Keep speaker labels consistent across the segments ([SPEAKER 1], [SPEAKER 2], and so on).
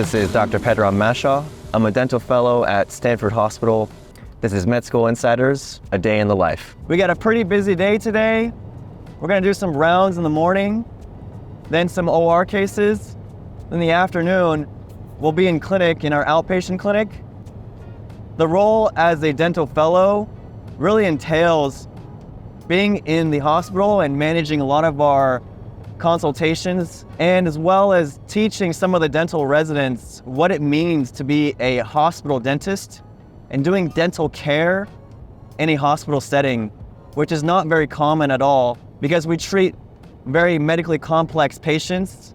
[SPEAKER 1] This is Dr. Pedrom Mashaw. I'm a dental fellow at Stanford Hospital. This is Med School Insiders, a day in the life. We got a pretty busy day today. We're gonna do some rounds in the morning, then some OR cases. In the afternoon, we'll be in clinic in our outpatient clinic. The role as a dental fellow really entails being in the hospital and managing a lot of our consultations, and as well as teaching some of the dental residents what it means to be a hospital dentist and doing dental care in a hospital setting, which is not very common at all because we treat very medically complex patients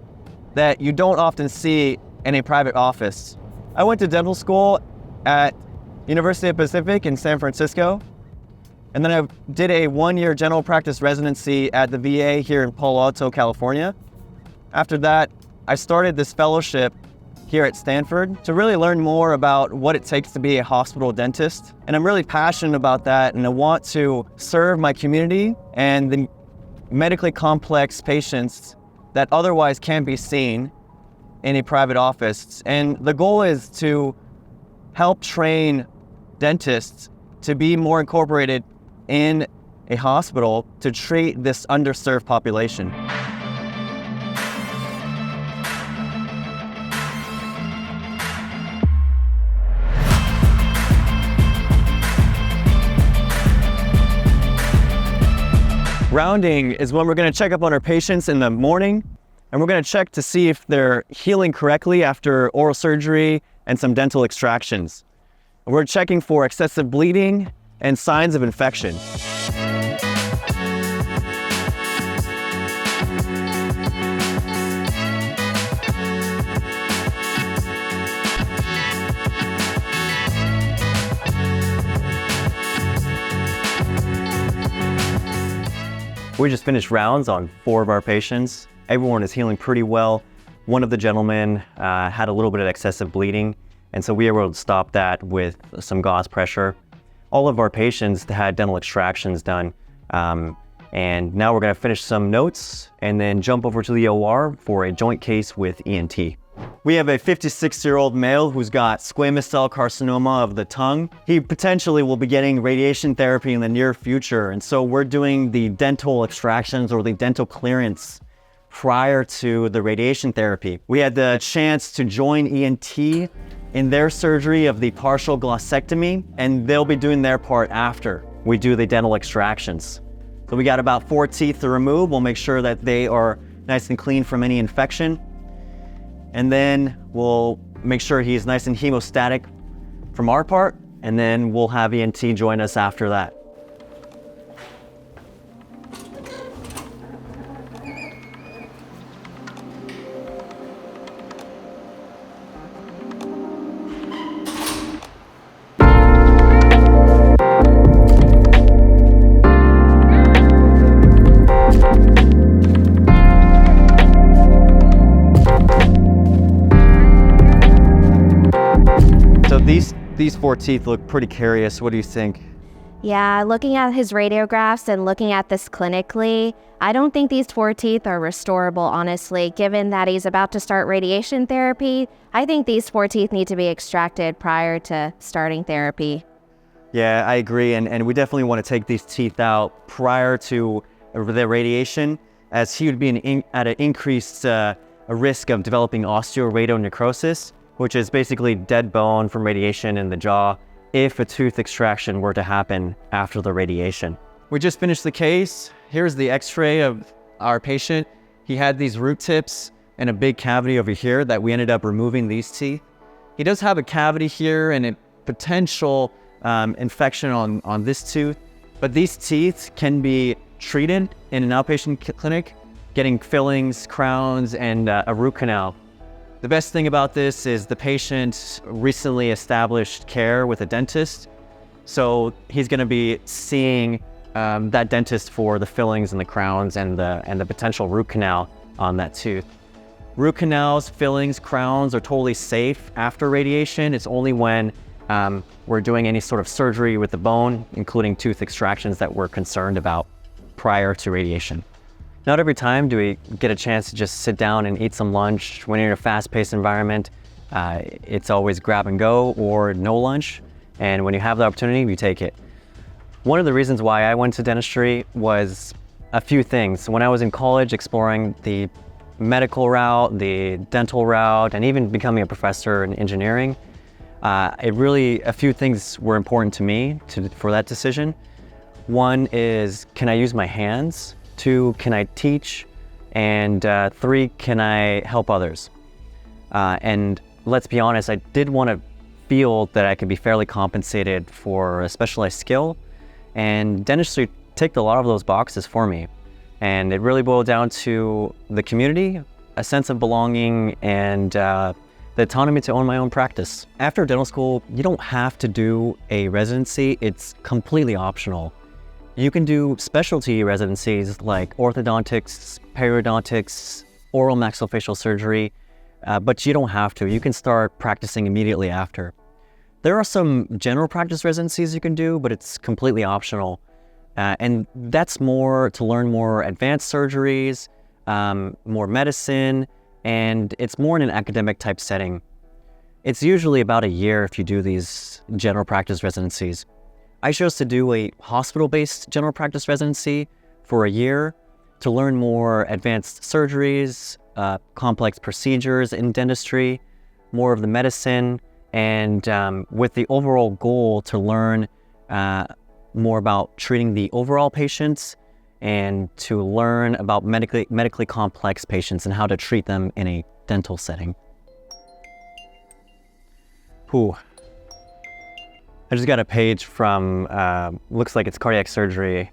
[SPEAKER 1] that you don't often see in a private office. I went to dental school at University of Pacific in San Francisco, and then I did a one-year general practice residency at the VA here in Palo Alto, California. After that, I started this fellowship here at Stanford to really learn more about what it takes to be a hospital dentist. And I'm really passionate about that, and I want to serve my community and the medically complex patients that otherwise can't be seen in a private office. And the goal is to help train dentists to be more incorporated in a hospital to treat this underserved population. Rounding is when we're going to check up on our patients in the morning, and we're going to check to see if they're healing correctly after oral surgery and some dental extractions. We're checking for excessive bleeding and signs of infection. We just finished rounds on 4 of our patients. Everyone is healing pretty well. One of the gentlemen had a little bit of excessive bleeding, and so we were able to stop that with some gauze pressure. All of our patients had dental extractions done, and now we're going to finish some notes and then jump over to the OR for a joint case with ENT. We have a 56-year-old male who's got squamous cell carcinoma of the tongue. He potentially will be getting radiation therapy in the near future, and so we're doing the dental extractions or the dental clearance prior to the radiation therapy. We had the chance to join ENT in their surgery of the partial glossectomy, and they'll be doing their part after we do the dental extractions. So we got about 4 teeth to remove. We'll make sure that they are nice and clean from any infection. And then we'll make sure he's nice and hemostatic from our part, and then we'll have ENT join us after that. So these 4 teeth look pretty curious. What do you think?
[SPEAKER 2] Yeah, looking at his radiographs and looking at this clinically, I don't think these 4 teeth are restorable, honestly. Given that he's about to start radiation therapy, I think these 4 teeth need to be extracted prior to starting therapy.
[SPEAKER 1] Yeah, I agree, and we definitely want to take these teeth out prior to the radiation, as he would be at an increased risk of developing osteoradionecrosis, which is basically dead bone from radiation in the jaw, if a tooth extraction were to happen after the radiation. We just finished the case. Here's the x-ray of our patient. He had these root tips and a big cavity over here that we ended up removing these teeth. He does have a cavity here and a potential infection on this tooth, but these teeth can be treated in an outpatient clinic, getting fillings, crowns, and a root canal. The best thing about this is the patient recently established care with a dentist, so he's going to be seeing that dentist for the fillings and the crowns and the potential root canal on that tooth. Root canals, fillings, crowns are totally safe after radiation. It's only when we're doing any sort of surgery with the bone, including tooth extractions, that we're concerned about prior to radiation. Not every time do we get a chance to just sit down and eat some lunch when you're in a fast-paced environment.
[SPEAKER 3] It's always grab and go or no lunch, and when you have the opportunity, you take it. One of the reasons why I went to dentistry was a few things. When I was in college exploring the medical route, the dental route, and even becoming a professor in engineering, a few things were important to me for that decision. One is, can I use my hands? 2, can I teach? And 3, can I help others? And let's be honest, I did want to feel that I could be fairly compensated for a specialized skill, and dentistry ticked a lot of those boxes for me. And it really boiled down to the community, a sense of belonging, and the autonomy to own my own practice. After dental school, you don't have to do a residency. It's completely optional. You can do specialty residencies like orthodontics, periodontics, oral maxillofacial surgery, but you don't have to. You can start practicing immediately after. There are some general practice residencies you can do, but it's completely optional. And that's more to learn more advanced surgeries, more medicine, and it's more in an academic type setting. It's usually about a year if you do these general practice residencies. I chose to do a hospital-based general practice residency for a year to learn more advanced surgeries, complex procedures in dentistry, more of the medicine, and with the overall goal to learn more about treating the overall patients and to learn about medically complex patients and how to treat them in a dental setting. Whew. I just got a page from, looks like it's cardiac surgery.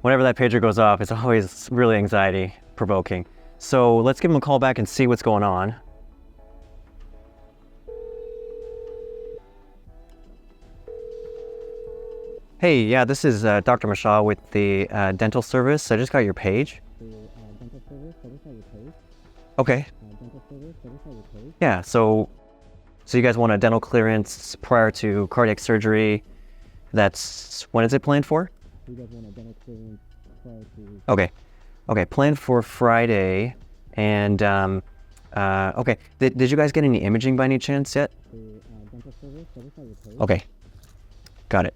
[SPEAKER 3] Whenever that pager goes off, it's always really anxiety provoking. So let's give them a call back and see what's going on. Hey, yeah, this is Dr. Mashaw with the dental service. I just got your page.
[SPEAKER 4] Dental service, I just got your page.
[SPEAKER 3] Okay.
[SPEAKER 4] Dental service, I just got your page.
[SPEAKER 3] Yeah, so you guys want a dental clearance prior to cardiac surgery. That's, when is it planned for?
[SPEAKER 4] You guys want a dental clearance prior to...
[SPEAKER 3] Okay, planned for Friday. And, okay, did you guys get any imaging by any chance yet?
[SPEAKER 4] Dental service, I just got your page.
[SPEAKER 3] Okay, got it.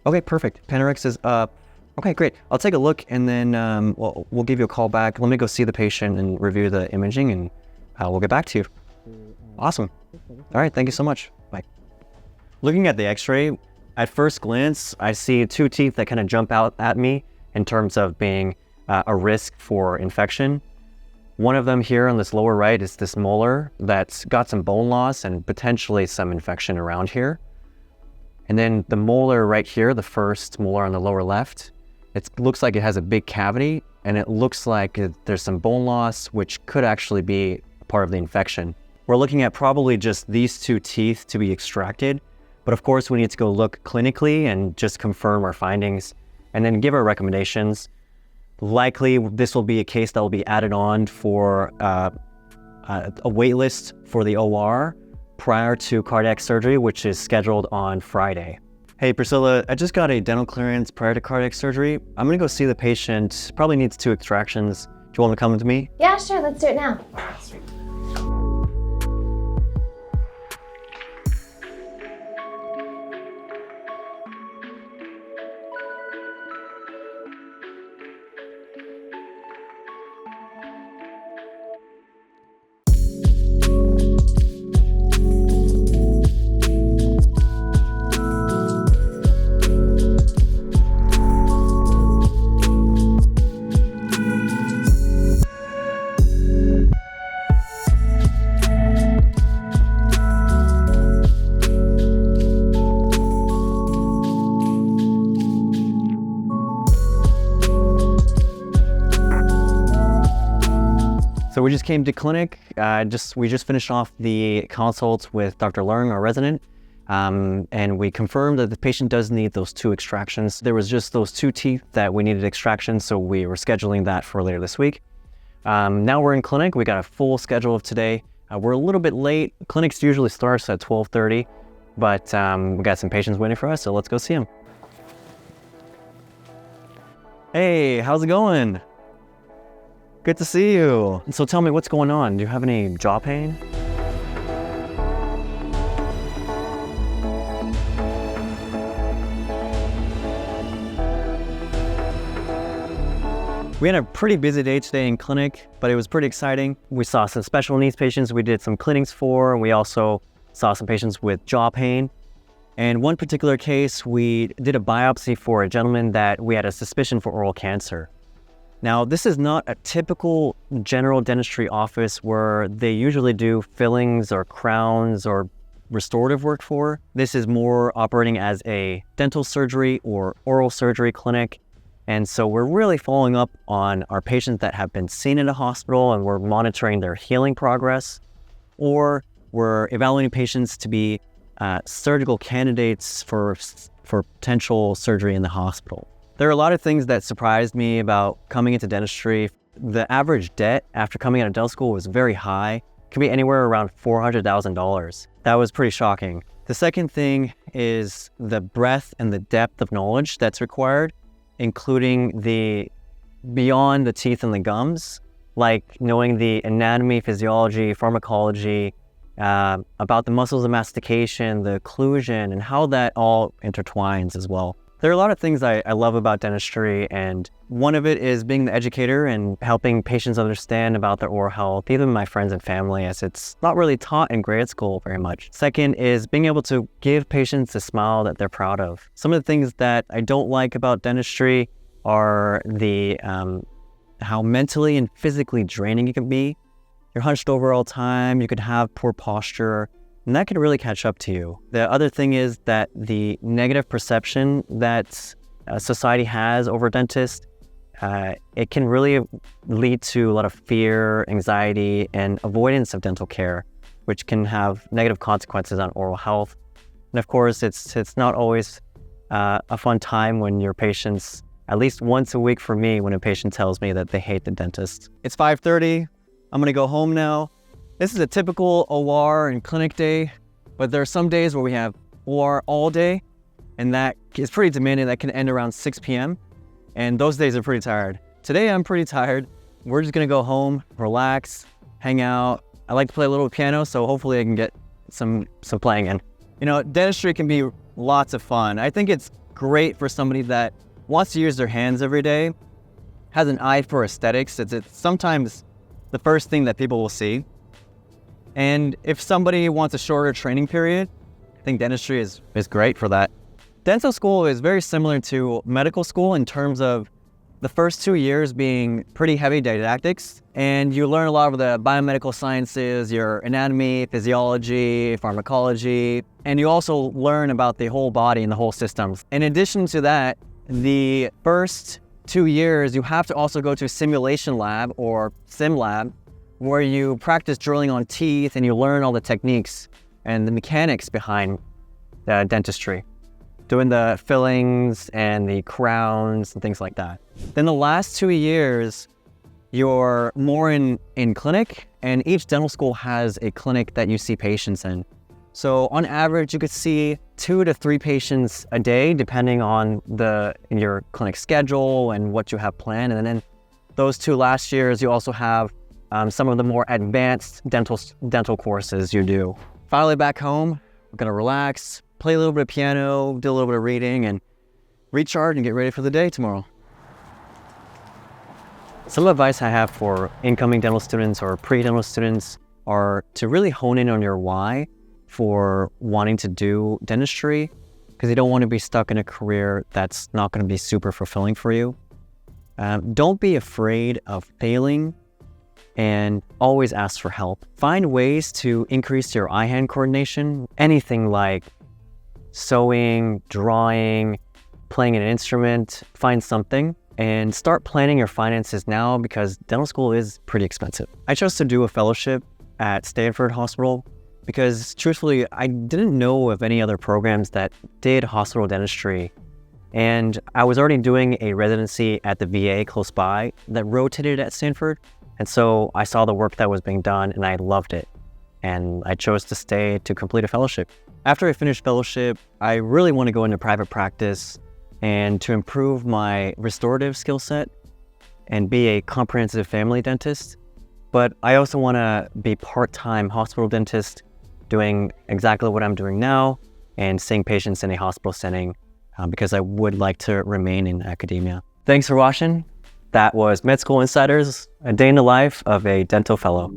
[SPEAKER 3] Okay, perfect. Panorex is up. Okay, great. I'll take a look and then we'll give you a call back. Let me go see the patient and review the imaging, and we'll get back to you. Awesome. All right, thank you so much. Bye. Looking at the x-ray, at first glance, I see 2 teeth that kind of jump out at me in terms of being a risk for infection. One of them here on this lower right is this molar that's got some bone loss and potentially some infection around here. And then the molar right here, the first molar on the lower left, it looks like it has a big cavity, and it looks like there's some bone loss, which could actually be part of the infection. We're looking at probably just these 2 teeth to be extracted, but of course we need to go look clinically and just confirm our findings and then give our recommendations. Likely this will be a case that will be added on for a wait list for the OR prior to cardiac surgery, which is scheduled on Friday. Hey Priscilla, I just got a dental clearance prior to cardiac surgery. I'm gonna go see the patient, probably needs 2 extractions. Do you want to come with me?
[SPEAKER 2] Yeah, sure, let's do it now.
[SPEAKER 3] So we just came to clinic. We just finished off the consult with Dr. Leung, our resident, and we confirmed that the patient does need those 2 extractions. There was just those 2 teeth that we needed extraction, so we were scheduling that for later this week. Now we're in clinic. We got a full schedule of today. We're a little bit late. Clinics usually starts at 12:30, but we got some patients waiting for us, so let's go see them. Hey, how's it going? Good to see you. So tell me, what's going on? Do you have any jaw pain? We had a pretty busy day today in clinic, but it was pretty exciting. We saw some special needs patients we did some clinics for, and we also saw some patients with jaw pain. And one particular case, we did a biopsy for a gentleman that we had a suspicion for oral cancer. Now, this is not a typical general dentistry office where they usually do fillings or crowns or restorative work for. This is more operating as a dental surgery or oral surgery clinic. And so we're really following up on our patients that have been seen in a hospital, and we're monitoring their healing progress, or we're evaluating patients to be surgical candidates for potential surgery in the hospital. There are a lot of things that surprised me about coming into dentistry. The average debt after coming out of dental school was very high. It could be anywhere around $400,000. That was pretty shocking. The second thing is the breadth and the depth of knowledge that's required, including the beyond the teeth and the gums, like knowing the anatomy, physiology, pharmacology, about the muscles of mastication, the occlusion, and how that all intertwines as well. There are a lot of things I love about dentistry, and one of it is being the educator and helping patients understand about their oral health, even my friends and family, as it's not really taught in grade school very much. Second is being able to give patients a smile that they're proud of. Some of the things that I don't like about dentistry are the how mentally and physically draining it can be. You're hunched over all the time, you could have poor posture, and that can really catch up to you. The other thing is that the negative perception that society has over dentists, it can really lead to a lot of fear, anxiety, and avoidance of dental care, which can have negative consequences on oral health. And of course, it's not always a fun time when your patients, at least once a week for me, when a patient tells me that they hate the dentist. It's 5:30. I'm gonna go home now. This is a typical OR and clinic day, but there are some days where we have OR all day, and that is pretty demanding. That can end around 6 p.m. And those days are pretty tired. Today I'm pretty tired. We're just gonna go home, relax, hang out. I like to play a little piano, so hopefully I can get some playing in. You know, dentistry can be lots of fun. I think it's great for somebody that wants to use their hands every day, has an eye for aesthetics. It's sometimes the first thing that people will see. And if somebody wants a shorter training period, I think dentistry is great for that. Dental school is very similar to medical school in terms of the first 2 years being pretty heavy didactics, and you learn a lot of the biomedical sciences, your anatomy, physiology, pharmacology, and you also learn about the whole body and the whole systems. In addition to that, the first 2 years, you have to also go to a simulation lab or sim lab, where you practice drilling on teeth and you learn all the techniques and the mechanics behind dentistry, doing the fillings and the crowns and things like that. Then the last 2 years, you're more in clinic, and each dental school has a clinic that you see patients in. So on average, you could see 2 to 3 patients a day, depending on your clinic schedule and what you have planned. And then those 2 last years, you also have some of the more advanced dental courses you do. Finally back home, we're gonna relax, play a little bit of piano, do a little bit of reading, and recharge and get ready for the day tomorrow. Some advice I have for incoming dental students or pre-dental students are to really hone in on your why for wanting to do dentistry, because you don't want to be stuck in a career that's not going to be super fulfilling for you. Don't be afraid of failing, and always ask for help. Find ways to increase your eye-hand coordination. Anything like sewing, drawing, playing an instrument, find something, and start planning your finances now, because dental school is pretty expensive. I chose to do a fellowship at Stanford Hospital because truthfully, I didn't know of any other programs that did hospital dentistry. And I was already doing a residency at the VA close by that rotated at Stanford. And so I saw the work that was being done and I loved it. And I chose to stay to complete a fellowship. After I finished fellowship, I really want to go into private practice and to improve my restorative skill set and be a comprehensive family dentist. But I also want to be part-time hospital dentist, doing exactly what I'm doing now and seeing patients in a hospital setting, because I would like to remain in academia. Thanks for watching. That was Med School Insiders, a day in the life of a dental fellow.